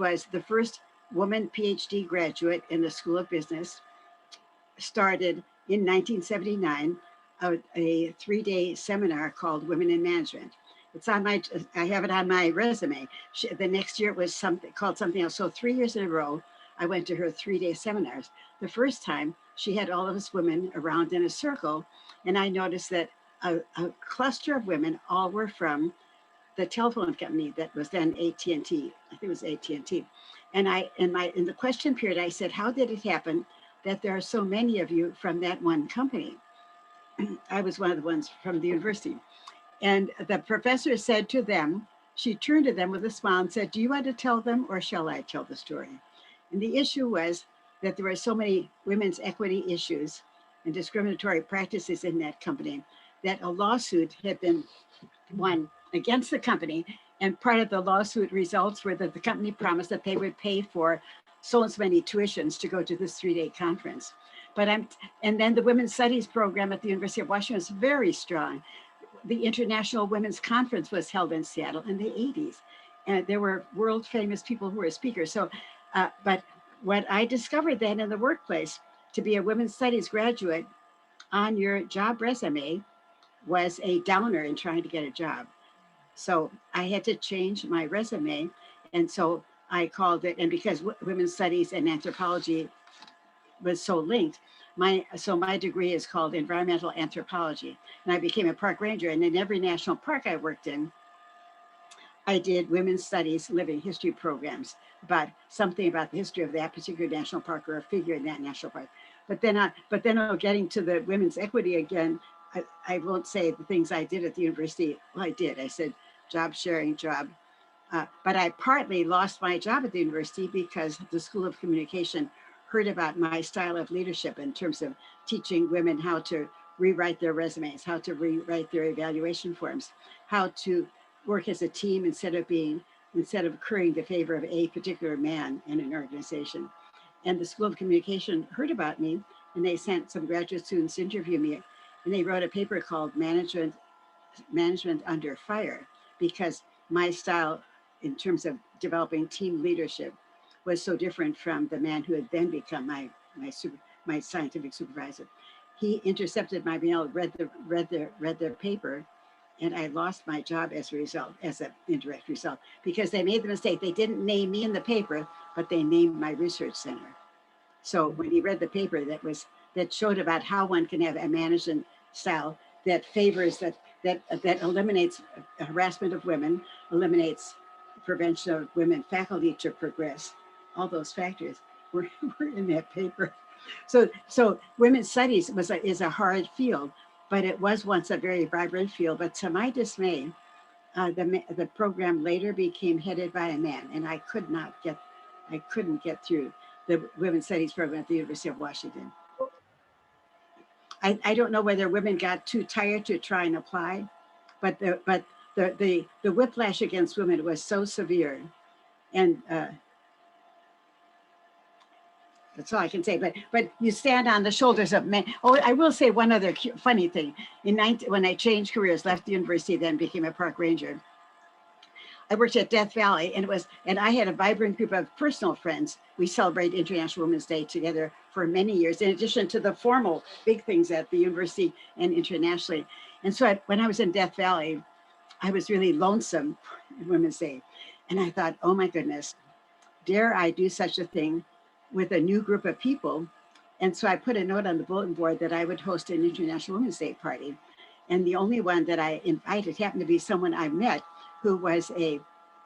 S5: woman PhD graduate in the School of Business started in 1979 a 3-day seminar called Women in Management. It's on I have it on my resume. The next year it was something else. So 3 years in a row, I went to her 3-day seminars. The first time she had all of us women around in a circle, and I noticed that a cluster of women all were from the telephone company that was then AT&T. I think it was AT&T. And in the question period, I said, how did it happen that there are so many of you from that one company? I was one of the ones from the university. And the professor said to them, she turned to them with a smile and said, do you want to tell them or shall I tell the story? And the issue was that there were so many women's equity issues and discriminatory practices in that company that a lawsuit had been won against the company. And part of the lawsuit results were that the company promised that they would pay for so and so many tuitions to go to this 3-day conference. And then the Women's Studies program at the University of Washington was very strong. The International Women's Conference was held in Seattle in the 80s. And there were world famous people who were speakers. So, but what I discovered then in the workplace, to be a Women's Studies graduate on your job resume was a downer in trying to get a job. So I had to change my resume. And so I called it, and because Women's Studies and Anthropology was so linked, my degree is called Environmental Anthropology. And I became a park ranger, and in every national park I worked in, I did Women's Studies living history programs about something about the history of that particular national park or a figure in that national park. But then getting to the women's equity again, I won't say the things I did at the university. Well, I did. I said job sharing, but I partly lost my job at the university because the School of Communication heard about my style of leadership in terms of teaching women how to rewrite their resumes, how to rewrite their evaluation forms, how to work as a team instead of currying the favor of a particular man in an organization. And the School of Communication heard about me, and they sent some graduate students to interview me, and they wrote a paper called Management Under Fire, because my style in terms of developing team leadership was so different from the man who had then become my scientific supervisor. He intercepted my email, read their paper, and I lost my job as a result, as an indirect result, because they made the mistake. They didn't name me in the paper, but they named my research center. So when he read the paper that showed about how one can have a management style that favors, that eliminates harassment of women, eliminates prevention of women faculty to progress, all those factors were in that paper. So women's studies is a hard field, but it was once a very vibrant field. But to my dismay, the program later became headed by a man, and I couldn't get through the women's studies program at the University of Washington. I don't know whether women got too tired to try and apply, but the whiplash against women was so severe, and that's all I can say. But you stand on the shoulders of men. Oh, I will say one other funny thing. When I changed careers, left the university, then became a park ranger, I worked at Death Valley, and I had a vibrant group of personal friends. We celebrate International Women's Day together for many years, in addition to the formal big things at the university and internationally. And so when I was in Death Valley, I was really lonesome in Women's Day. And I thought, oh my goodness, dare I do such a thing with a new group of people? And so I put a note on the bulletin board that I would host an International Women's Day party. And the only one that I invited happened to be someone I met who was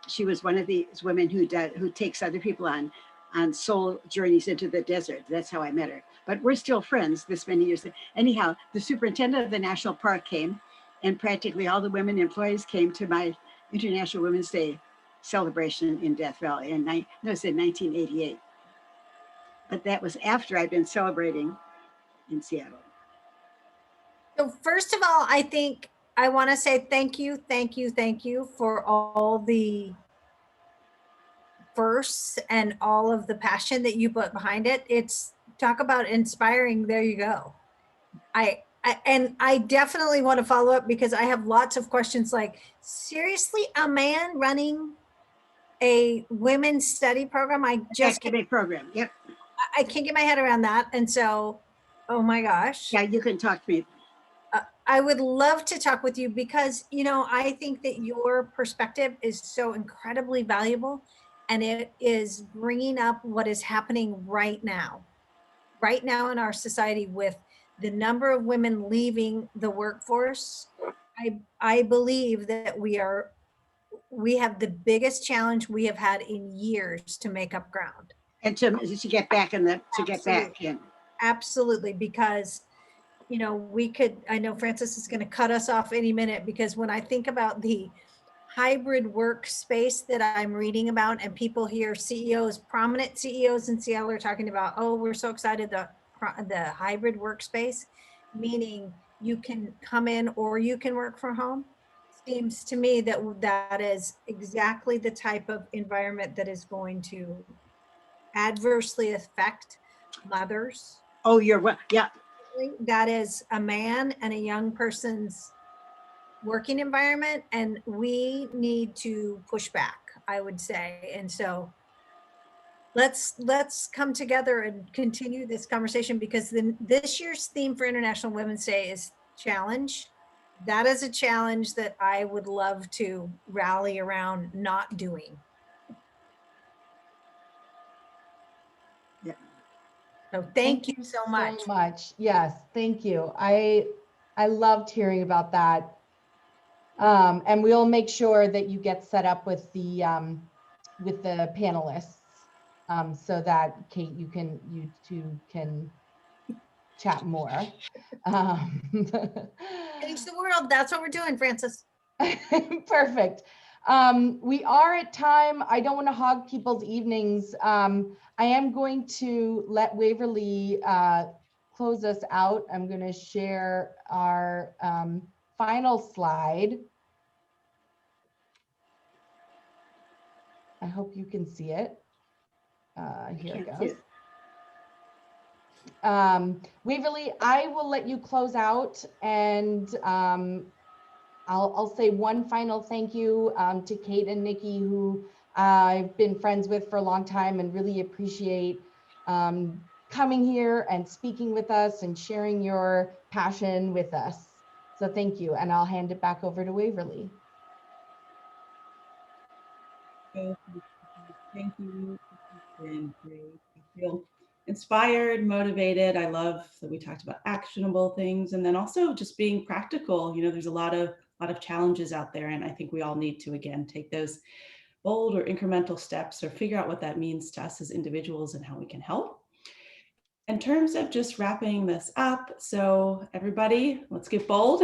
S5: she was one of these women who takes other people on soul journeys into the desert. That's how I met her. But we're still friends this many years. Anyhow, the superintendent of the national park came, and practically all the women employees came to my International Women's Day celebration in Death Valley. And it was in 1988. But that was after I'd been celebrating in Seattle.
S3: So first of all, I think I want to say thank you for all the verse and all of the passion that you put behind it. It's talk about inspiring. There you go. I definitely want to follow up because I have lots of questions like, seriously, a man running a women's study program? I just
S5: academic program. Yep.
S3: I can't get my head around that. And so, oh my gosh.
S5: Yeah, you can talk to me.
S3: I would love to talk with you because, I think that your perspective is so incredibly valuable, and it is bringing up what is happening right now in our society with the number of women leaving the workforce. I believe that we have the biggest challenge we have had in years to make up ground.
S5: And to get back in
S3: Absolutely, because I know Francis is going to cut us off any minute, because when I think about the hybrid workspace that I'm reading about, and people here, prominent CEOs in Seattle are talking about, oh, we're so excited, the hybrid workspace, meaning you can come in or you can work from home. Seems to me that is exactly the type of environment that is going to adversely affect mothers.
S5: Oh, you're right. Yeah.
S3: That is a man and a young person's working environment, and we need to push back, I would say. And so let's come together and continue this conversation, because this year's theme for International Women's Day is challenge. That is a challenge that I would love to rally around not doing.
S5: Yeah.
S3: So thank you so much.
S1: Yes, thank you. I loved hearing about that. And we'll make sure that you get set up with the panelists, so that Kate, you two can chat more.
S3: Change the world. That's what we're doing, Francis.
S1: Perfect. We are at time. I don't want to hog people's evenings. I am going to let Waverly close us out. I'm going to share our final slide. I hope you can see it. Here it goes. Waverly, I will let you close out, and I'll say one final thank you to Kate and Nikki, who I've been friends with for a long time, and really appreciate coming here and speaking with us and sharing your passion with us. So thank you, and I'll hand it back over to Waverly.
S2: Thank you. It's been great. I feel inspired, motivated. I love that we talked about actionable things, and then also just being practical. There's a lot of challenges out there, and I think we all need to, again, take those bold or incremental steps, or figure out what that means to us as individuals and how we can help. in terms of just wrapping this up, so everybody, let's get bold.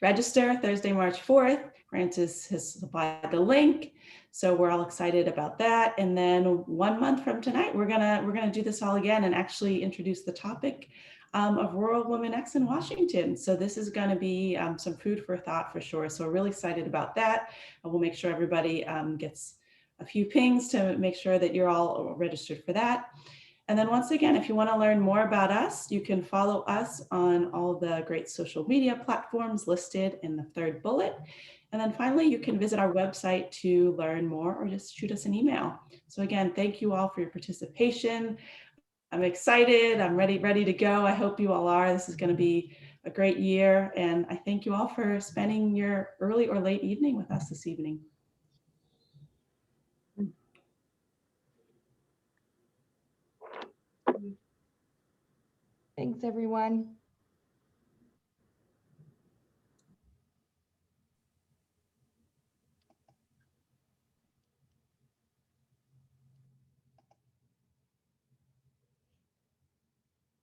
S2: Register Thursday, March 4th. Francis has supplied the link, so we're all excited about that. And then 1 month from tonight, we're gonna do this all again and actually introduce the topic of Rural Women X in Washington. So this is going to be some food for thought for sure. So we're really excited about that. And we'll make sure everybody gets a few pings to make sure that you're all registered for that. And then once again, if you want to learn more about us, you can follow us on all the great social media platforms listed in the third bullet. And then finally, you can visit our website to learn more or just shoot us an email. So again, thank you all for your participation. I'm excited. I'm ready to go. I hope you all are. This is going to be a great year. And I thank you all for spending your early or late evening with us this evening.
S1: Thanks, everyone.